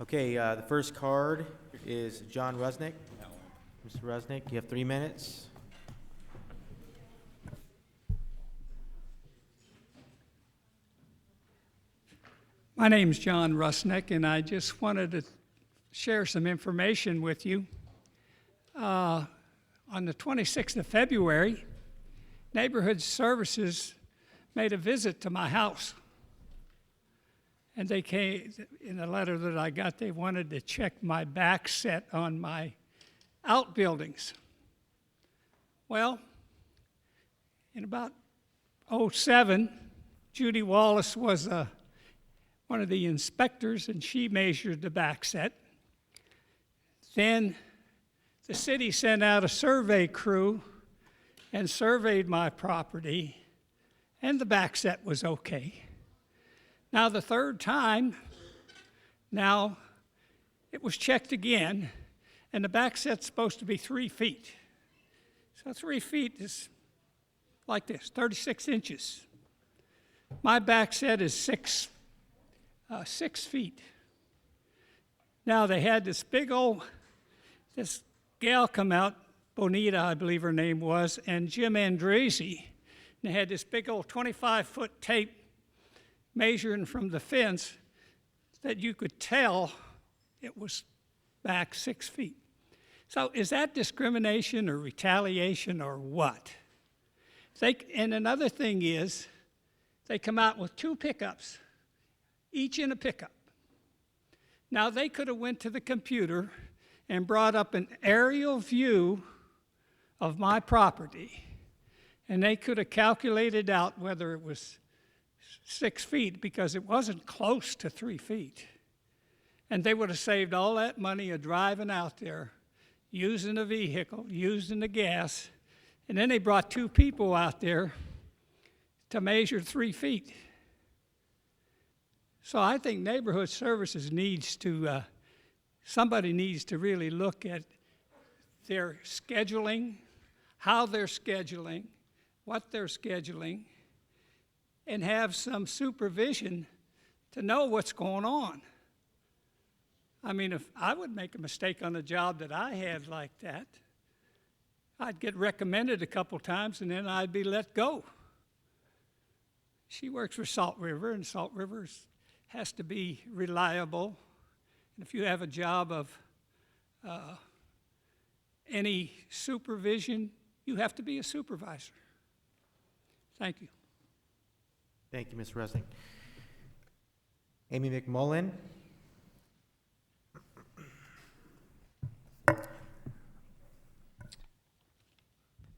Okay, the first card is John Rusnak. Mr. Rusnak, you have 3 minutes. My name's John Rusnak, and I just wanted to share some information with you. On the 26th of February, Neighborhood Services made a visit to my house. And they came, in the letter that I got, they wanted to check my back set on my outbuildings. Well, in about '07, Judy Wallace was one of the inspectors, and she measured the back set. Then the city sent out a survey crew and surveyed my property, and the back set was okay. Now the third time, now it was checked again, and the back set's supposed to be 3 feet. So 3 feet is like this, 36 inches. My back set is 6 feet. Now they had this gal come out, Bonita, I believe her name was, and Jim Andresi, and they had this big old 25-foot tape measuring from the fence that you could tell it was back 6 feet. So is that discrimination or retaliation or what? And another thing is, they come out with 2 pickups, each in a pickup. Now they could have went to the computer and brought up an aerial view of my property, and they could have calculated out whether it was 6 feet, because it wasn't close to 3 feet. And they would have saved all that money of driving out there, using a vehicle, using the gas, and then they brought 2 people out there to measure 3 feet. So I think Neighborhood Services somebody needs to really look at their scheduling, how they're scheduling, what they're scheduling, and have some supervision to know what's going on. I mean, if I would make a mistake on a job that I had like that, I'd get recommended a couple times and then I'd be let go. She works for Salt River, and Salt River has to be reliable. And if you have a job of any supervision, you have to be a supervisor. Thank you. Thank you, Ms. Rusnak. Amy McMullen.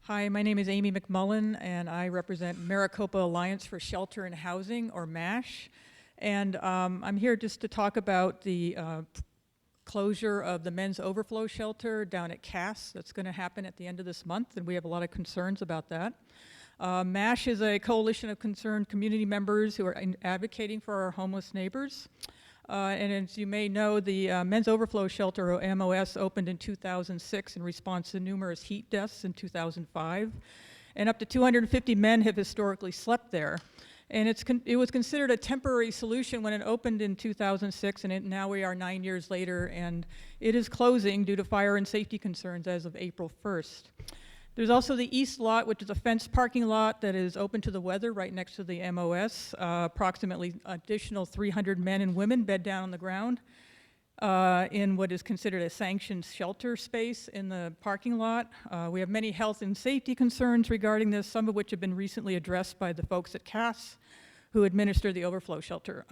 Hi, my name is Amy McMullen, and I represent Maricopa Alliance for Shelter and Housing, or MASH. And I'm here just to talk about the closure of the men's overflow shelter down at Cass. That's going to happen at the end of this month, and we have a lot of concerns about that. MASH is a coalition of concerned community members who are advocating for our homeless neighbors. And as you may know, the Men's Overflow Shelter, or MOS, opened in 2006 in response to numerous heat deaths in 2005. And up to 250 men have historically slept there. And it was considered a temporary solution when it opened in 2006, and now we are 9 years later, and it is closing due to fire and safety concerns as of April 1st. There's also the East Lot, which is a fenced parking lot that is open to the weather right next to the MOS. Approximately additional 300 men and women bed down on the ground in what is considered a sanctioned shelter space in the parking lot. We have many health and safety concerns regarding this, some of which have been recently addressed by the folks at Cass who administer the overflow shelter.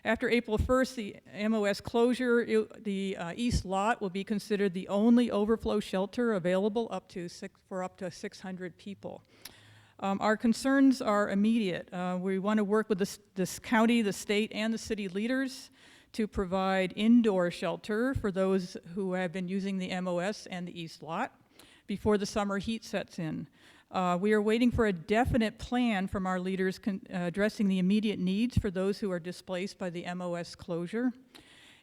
After April 1st, the MOS closure, the East Lot will be considered the only overflow shelter available for up to 600 people. Our concerns are immediate. We want to work with this county, the state, and the city leaders to provide indoor shelter for those who have been using the MOS and the East Lot before the summer heat sets in. We are waiting for a definite plan from our leaders addressing the immediate needs for those who are displaced by the MOS closure.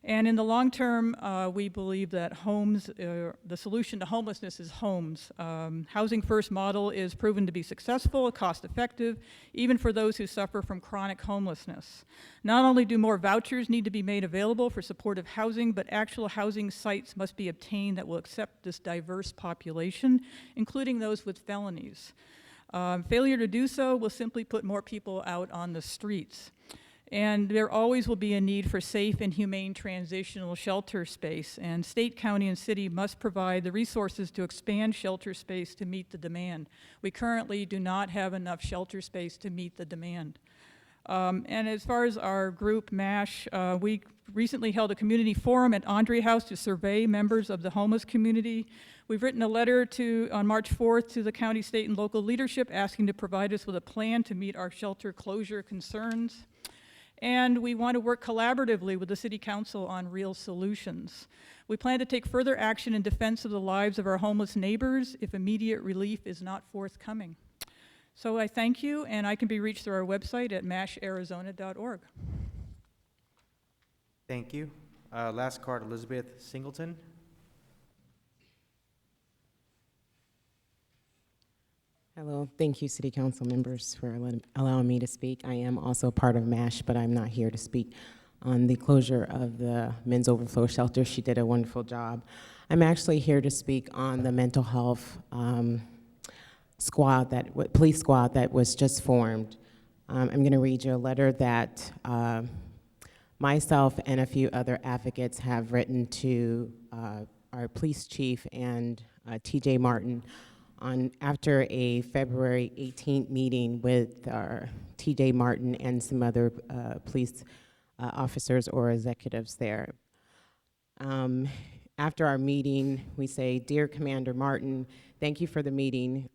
And in the long term, we believe that homes, the solution to homelessness is homes. Housing First model is proven to be successful, cost-effective, even for those who suffer from chronic homelessness. Not only do more vouchers need to be made available for supportive housing, but actual housing sites must be obtained that will accept this diverse population, including those with felonies. Failure to do so will simply put more people out on the streets. And there always will be a need for safe and humane transitional shelter space, and state, county, and city must provide the resources to expand shelter space to meet the demand. We currently do not have enough shelter space to meet the demand. And as far as our group, MASH, we recently held a community forum at Andre House to survey members of the homeless community. We've written a letter on March 4th to the county, state, and local leadership asking to provide us with a plan to meet our shelter closure concerns. And we want to work collaboratively with the City Council on real solutions. We plan to take further action in defense of the lives of our homeless neighbors if immediate relief is not forthcoming. So I thank you, and I can be reached through our website at masharizona.org. Thank you. Last card, Elizabeth Singleton. Hello, thank you, City Council members, for allowing me to speak. I am also part of MASH, but I'm not here to speak on the closure of the men's overflow shelter. She did a wonderful job. I'm actually here to speak on the mental health police squad that was just formed. I'm going to read you a letter that myself and a few other advocates have written to our police chief and TJ Martin after a February 18th meeting with our TJ Martin and some other police officers or executives there. After our meeting, we say, "Dear Commander Martin, thank you for the meeting.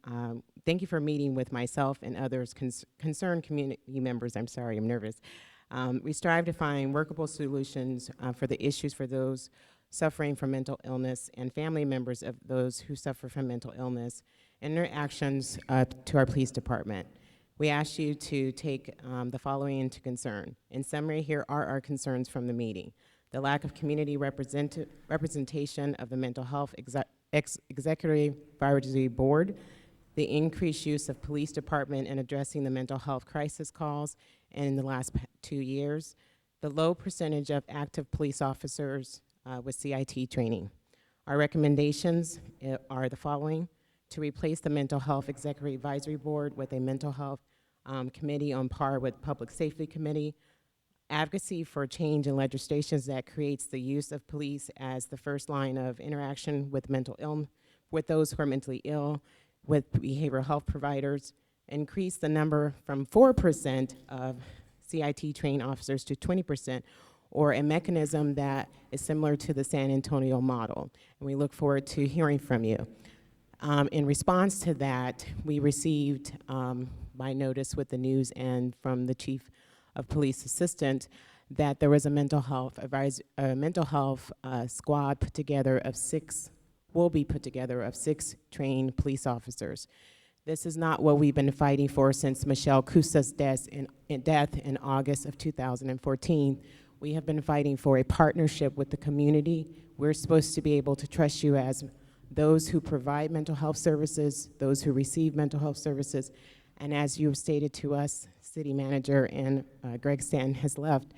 Thank you for meeting with myself and others concerned community members." I'm sorry, I'm nervous. We strive to find workable solutions for the issues for those suffering from mental illness and family members of those who suffer from mental illness, and their actions to our police department. We ask you to take the following into concern. In summary, here are our concerns from the meeting: the lack of community representation of the Mental Health Executive Advisory Board, the increased use of police department in addressing the mental health crisis calls in the last 2 years, the low percentage of active police officers with CIT training. Our recommendations are the following: to replace the Mental Health Executive Advisory Board with a mental health committee on par with Public Safety Committee, advocacy for change in legislations that creates the use of police as the first line of interaction with with those who are mentally ill, with behavioral health providers, increase the number from 4% of CIT trained officers to 20%, or a mechanism that is similar to the San Antonio model. And we look forward to hearing from you. In response to that, we received by notice with the news and from the Chief of Police Assistant that there was a mental health squad put together of will be put together of 6 trained police officers. This is not what we've been fighting for since Michelle Cusa's death in August of 2014. We have been fighting for a partnership with the community. We're supposed to be able to trust you as those who provide mental health services, those who receive mental health services, and as you have stated to us, City Manager and Greg Stanton has left,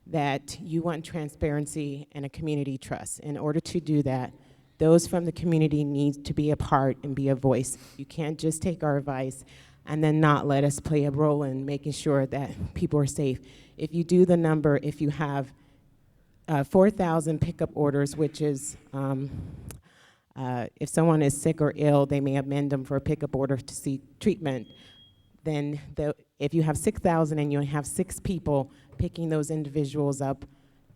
that you want transparency and a community trust. In order to do that, those from the community need to be a part and be a voice. You can't just take our advice and then not let us play a role in making sure that people are safe. If you do the number, if you have 4,000 pickup orders, which is, if someone is sick or ill, they may amend them for a pickup order to seek treatment. Then if you have 6,000 and you have 6 people picking those individuals up,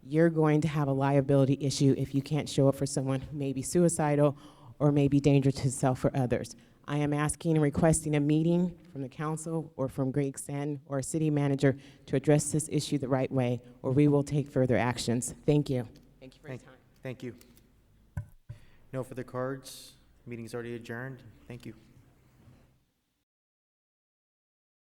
you're going to have a liability issue if you can't show up for someone who may be suicidal or may be dangerous to self or others. I am asking and requesting a meeting from the council or from Greg Stanton or city manager to address this issue the right way, or we will take further actions. Thank you. Thank you for your time. Thank you. No further cards. Meeting's already adjourned. Thank you.